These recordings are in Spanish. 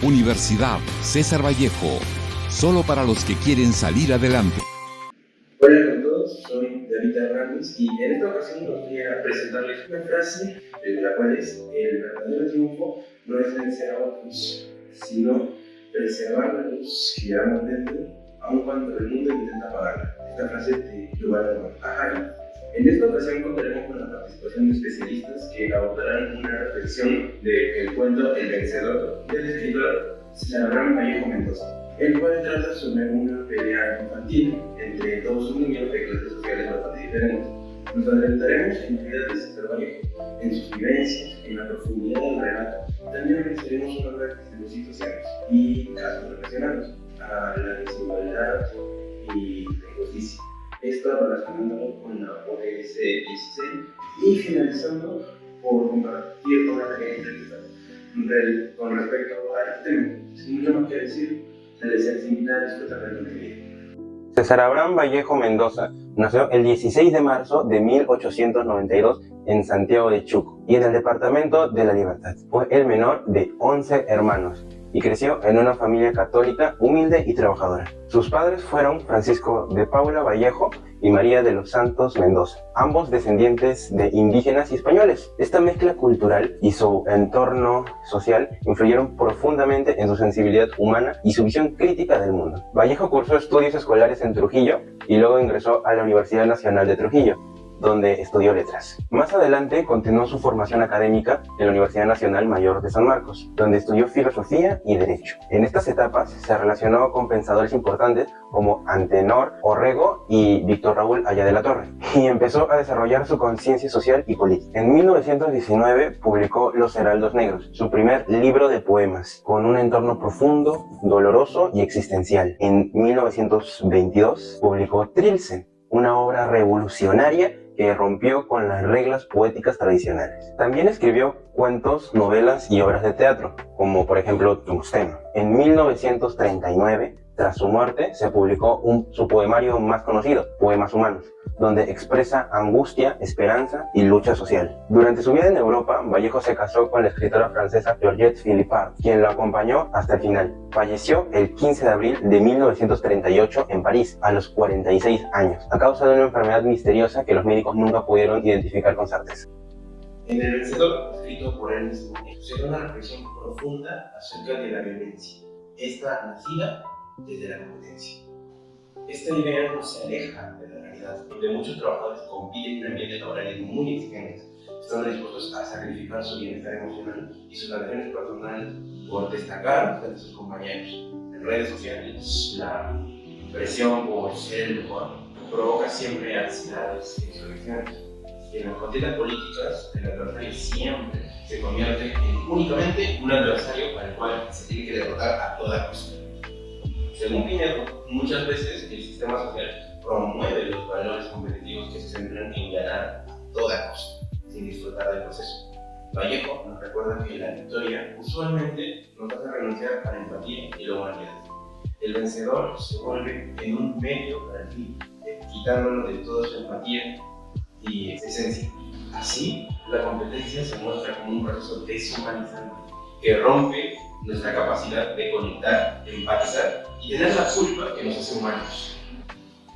Universidad César Vallejo, solo para los que quieren salir adelante. Hola con todos, soy David Hernández y en esta ocasión os voy a presentarles una frase de la cual es: el verdadero triunfo no es vencer a otros, sino preservar la luz que llevamos dentro, aun cuando el mundo intenta apagarla. Esta frase de Yuval Noah Harari. En esta ocasión contaremos con la participación de especialistas que abordarán una reflexión del cuento El Vencedor del escritor César Abraham Vallejo Mendoza, el cual trata sobre una pelea infantil entre dos niños de clases sociales bastante diferentes. Nos adentraremos en la vida de César Vallejo, en sus vivencias, en la profundidad del relato. También realizaremos una análisis de los situaciones y casos relacionados a la desigualdad y la injusticia. Esto relacionándolo con la ODS 16 y finalizando por compartir con la entrevista con respecto a este tema. Sin mucho más que decir, les invito a disfrutar del contenido. César Abraham Vallejo Mendoza nació el 16 de marzo de 1892 en Santiago de Chuco y en el departamento de La Libertad. Fue el menor de 11 hermanos y creció en una familia católica humilde y trabajadora. Sus padres fueron Francisco de Paula Vallejo y María de los Santos Mendoza, ambos descendientes de indígenas y españoles. Esta mezcla cultural y su entorno social influyeron profundamente en su sensibilidad humana y su visión crítica del mundo. Vallejo cursó estudios escolares en Trujillo y luego ingresó a la Universidad Nacional de Trujillo, donde estudió letras. Más adelante continuó su formación académica en la Universidad Nacional Mayor de San Marcos, donde estudió filosofía y derecho. En estas etapas se relacionó con pensadores importantes como Antenor Orrego y Víctor Raúl Haya de la Torre, y empezó a desarrollar su conciencia social y política. En 1919 publicó Los Heraldos Negros, su primer libro de poemas, con un entorno profundo, doloroso y existencial. En 1922 publicó Trilce, una obra revolucionaria que rompió con las reglas poéticas tradicionales. También escribió cuentos, novelas y obras de teatro, como por ejemplo Tungsteno. En 1939, tras su muerte, se publicó su poemario más conocido, Poemas Humanos, donde expresa angustia, esperanza y lucha social. Durante su vida en Europa, Vallejo se casó con la escritora francesa Georgette Philippard, quien lo acompañó hasta el final. Falleció el 15 de abril de 1938 en París, a los 46 años, a causa de una enfermedad misteriosa que los médicos nunca pudieron identificar con certeza. En El Vencedor, escrito por él mismo, se da una reflexión profunda acerca de la violencia, esta nacida desde la competencia. Esta idea no se aleja de la realidad, donde muchos trabajadores compiten en ambientes laborales muy exigentes, estando dispuestos a sacrificar su bienestar emocional y sus relaciones personales por destacar frente a sus compañeros. En redes sociales, la presión por ser el mejor provoca siempre ansiedades e insurrecciones. Y en las contiendas políticas, el adversario siempre se convierte en únicamente un adversario al cual se tiene que derrotar a toda costa. Según Pinedo, muchas veces el sistema social promueve los valores competitivos que se centran en ganar a toda costa, sin disfrutar del proceso. Vallejo nos recuerda que la victoria usualmente nos hace renunciar a la empatía y la humanidad. El vencedor se vuelve en un medio para el fin, quitándolo de toda su empatía y esencia. Así, la competencia se muestra como un proceso deshumanizante que rompe nuestra capacidad de conectar, empatizar y tener la culpa que nos hace humanos.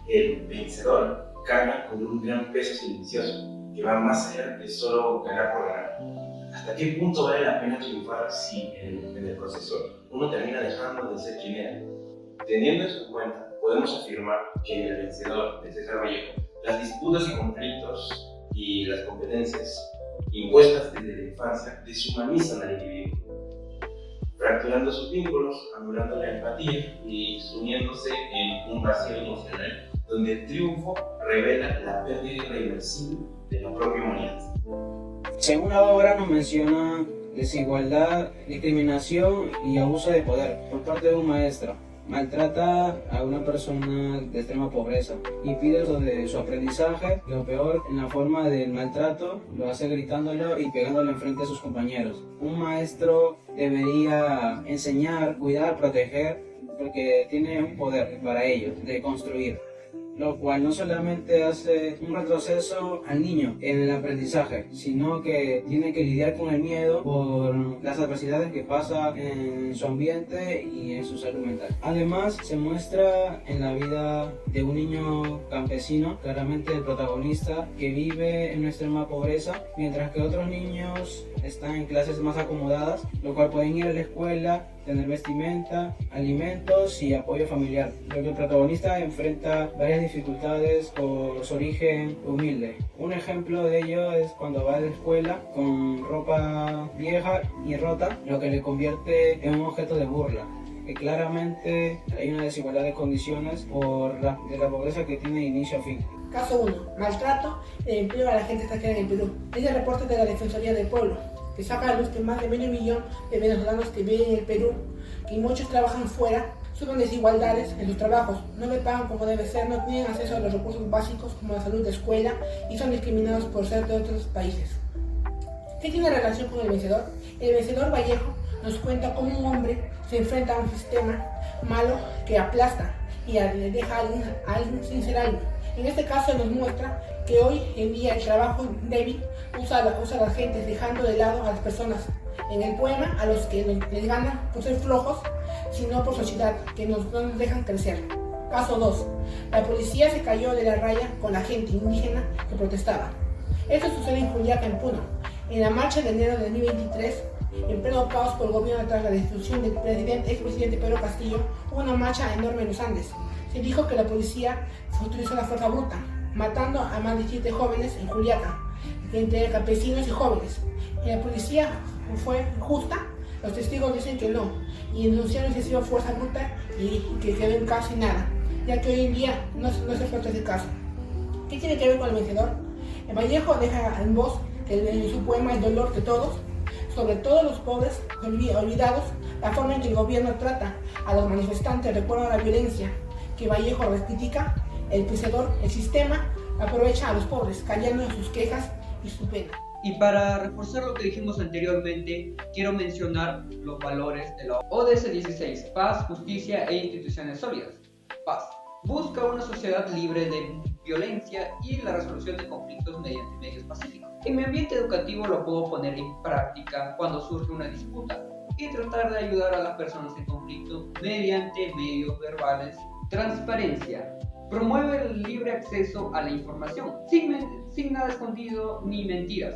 El vencedor carga con un gran peso silencioso que va más allá de solo ganar por ganar. ¿Hasta qué punto vale la pena triunfar si en el proceso uno termina dejando de ser quien era? Teniendo eso en cuenta, podemos afirmar que en El Vencedor de César Vallejo, las disputas y conflictos y las competencias impuestas desde la infancia deshumanizan al individuo, fracturando sus vínculos, anulando la empatía y sumiéndose en un vacío emocional donde el triunfo revela la pérdida irreversible de la propia humanidad. Según la obra nos menciona desigualdad, discriminación y abuso de poder por parte de un maestro. Maltrata a una persona de extrema pobreza y pide sobre su aprendizaje. Lo peor, en la forma del maltrato, lo hace gritándolo y pegándolo enfrente a sus compañeros. Un maestro debería enseñar, cuidar, proteger, porque tiene un poder para ello, de construir. lo cual no solamente hace un retroceso al niño en el aprendizaje, sino que tiene que lidiar con el miedo por las adversidades que pasa en su ambiente y en su salud mental. Además, se muestra en la vida de un niño campesino, claramente el protagonista, que vive en una extrema pobreza, mientras que otros niños están en clases más acomodadas, lo cual pueden ir a la escuela, tener vestimenta, alimentos y apoyo familiar. Lo que el protagonista enfrenta varias dificultades por su origen humilde. Un ejemplo de ello es cuando va a la escuela con ropa vieja y rota, lo que le convierte en un objeto de burla. Que claramente hay una desigualdad de condiciones de la pobreza que tiene de inicio a fin. Caso 1. Maltrato y empleo a la gente extranjera en el Perú. Es el reporte de la Defensoría del Pueblo, que saca a luz que más de medio millón de venezolanos que viven en el Perú, que muchos trabajan fuera, sufren desigualdades en sus trabajos, no le pagan como debe ser, no tienen acceso a los recursos básicos como la salud de escuela y son discriminados por ser de otros países. ¿Qué tiene relación con el vencedor? El vencedor Vallejo nos cuenta cómo un hombre se enfrenta a un sistema malo que aplasta y le deja a alguien sin ser algo. En este caso nos muestra que hoy en día el trabajo débil usa a la gente, dejando de lado a las personas. En el poema, a los que les ganan por ser flojos, sino por sociedad, que no nos dejan crecer. Caso 2. La policía se cayó de la raya con la gente indígena que protestaba. Esto sucede en Juliaca, en Puno. En la marcha de enero de 2023, en pleno caos por el gobierno tras la destitución del expresidente Pedro Castillo, hubo una marcha enorme en los Andes. Se dijo que la policía utilizó la fuerza bruta, matando a más de 7 jóvenes en Juliaca, entre campesinos y jóvenes. La policía fue justa, los testigos dicen que no, y denunciaron excesiva fuerza bruta y que quedó en casi nada, ya que hoy en día no se trata ese caso. ¿Qué tiene que ver con el vencedor? El Vallejo deja en voz en su poema el dolor de todos, sobre todo los pobres olvidados, la forma en que el gobierno trata a los manifestantes recuerda la violencia que Vallejo critica. El vencedor, el sistema, aprovecha a los pobres, callando sus quejas y su pena. Y para reforzar lo que dijimos anteriormente, quiero mencionar los valores de la ODS 16, paz, justicia e instituciones sólidas. Paz. Busca una sociedad libre de violencia y la resolución de conflictos mediante medios pacíficos. En mi ambiente educativo lo puedo poner en práctica cuando surge una disputa y tratar de ayudar a las personas en conflicto mediante medios verbales. Transparencia. Promueve el libre acceso a la información, sin nada escondido ni mentiras.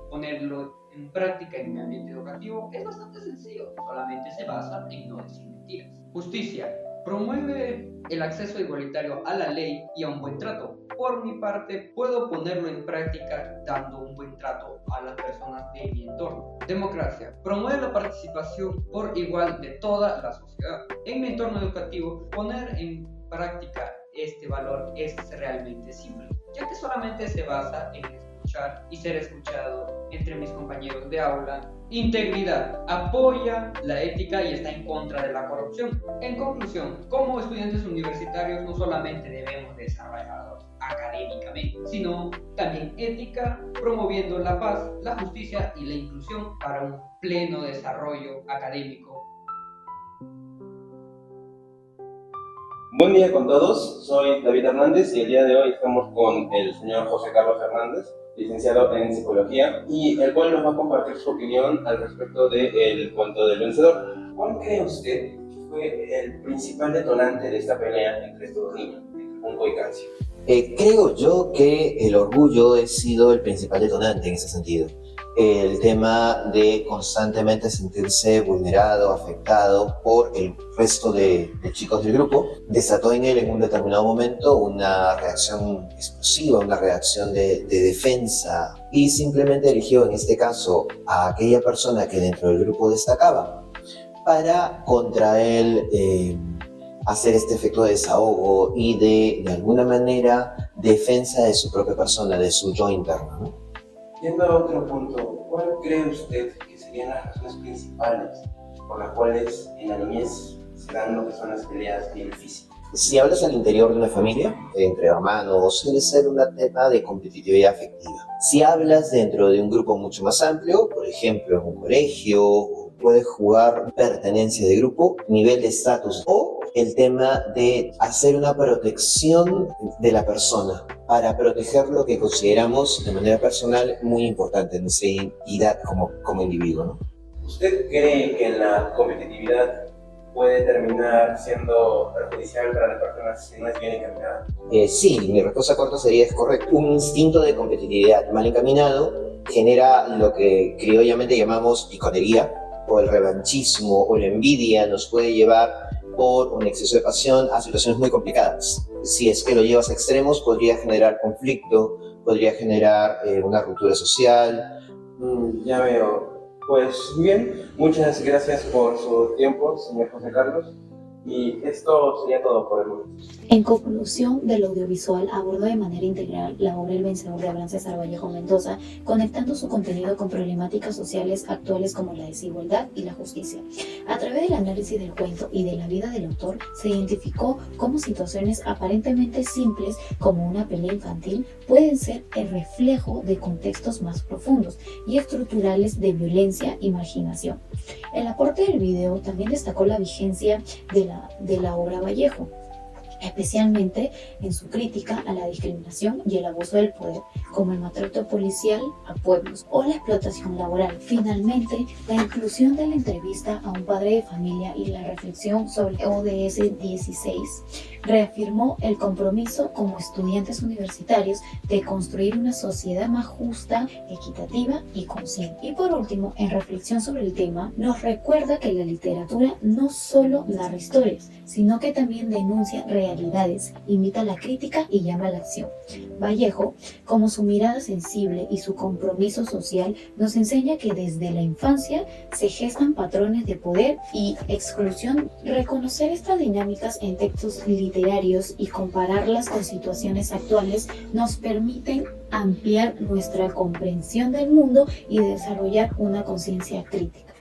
Ponerlo en práctica en mi ambiente educativo es bastante sencillo, solamente se basa en no decir mentiras. Justicia. Promueve el acceso igualitario a la ley y a un buen trato. Por mi parte, puedo ponerlo en práctica dando un buen trato a las personas de mi entorno. Democracia. Promueve la participación por igual de toda la sociedad. En mi entorno educativo, poner en práctica este valor es realmente simple, ya que solamente se basa en escuchar y ser escuchado entre mis compañeros de aula. Integridad. Apoya la ética y está en contra de la corrupción. En conclusión, como estudiantes universitarios no solamente debemos desarrollarnos académicamente, sino también ética, promoviendo la paz, la justicia y la inclusión para un pleno desarrollo académico. Buen día con todos, soy David Hernández y el día de hoy estamos con el señor José Carlos Hernández, licenciado en Psicología, y el cual nos va a compartir su opinión al respecto del cuento del vencedor. ¿Cuál cree usted que fue el principal detonante de esta pelea entre estos dos niños, entre Junco y Cancio? Creo yo que el orgullo ha sido el principal detonante en ese sentido. El tema de constantemente sentirse vulnerado, afectado por el resto de chicos del grupo, desató en él en un determinado momento una reacción explosiva, una reacción de defensa, y simplemente eligió en este caso a aquella persona que dentro del grupo destacaba para contra él hacer este efecto de desahogo y de alguna manera defensa de su propia persona, de su yo interno, ¿no? Yendo a otro punto, ¿cuál cree usted que serían las razones principales por las cuales en la niñez se dan lo que son las peleas en el físico? Si hablas al interior de una familia, entre hermanos, suele ser un tema de competitividad afectiva. Si hablas dentro de un grupo mucho más amplio, por ejemplo en un colegio, puedes jugar pertenencia de grupo, nivel de estatus o el tema de hacer una protección de la persona para proteger lo que consideramos de manera personal muy importante, nuestra identidad como individuo, ¿no? ¿Usted cree que la competitividad puede terminar siendo perjudicial para las personas si no es bien encaminada? Sí, mi respuesta corta sería es correcto. Un instinto de competitividad mal encaminado genera lo que criollamente llamamos piconería, o el revanchismo, o la envidia nos puede llevar por un exceso de pasión a situaciones muy complicadas. Si es que lo llevas a extremos, podría generar conflicto, podría generar una ruptura social. Ya veo. Pues bien, muchas gracias por su tiempo, señor José Carlos. Y esto sería todo por el momento. En conclusión, del audiovisual abordó de manera integral la obra El vencedor de Abraham César Vallejo Mendoza, conectando su contenido con problemáticas sociales actuales como la desigualdad y la justicia. A través del análisis del cuento y de la vida del autor, se identificó cómo situaciones aparentemente simples como una pelea infantil pueden ser el reflejo de contextos más profundos y estructurales de violencia y marginación. El aporte del video también destacó la vigencia de la obra Vallejo, especialmente en su crítica a la discriminación y el abuso del poder, como el maltrato policial a pueblos o la explotación laboral. Finalmente, la inclusión de la entrevista a un padre de familia y la reflexión sobre ODS 16 reafirmó el compromiso como estudiantes universitarios de construir una sociedad más justa, equitativa y consciente. Y por último, en reflexión sobre el tema, nos recuerda que la literatura no solo narra historias, sino que también denuncia realidades, invita a la crítica y llama a la acción. Vallejo, como su mirada sensible y su compromiso social, nos enseña que desde la infancia se gestan patrones de poder y exclusión. Reconocer estas dinámicas en textos literarios y compararlas con situaciones actuales nos permiten ampliar nuestra comprensión del mundo y desarrollar una conciencia crítica.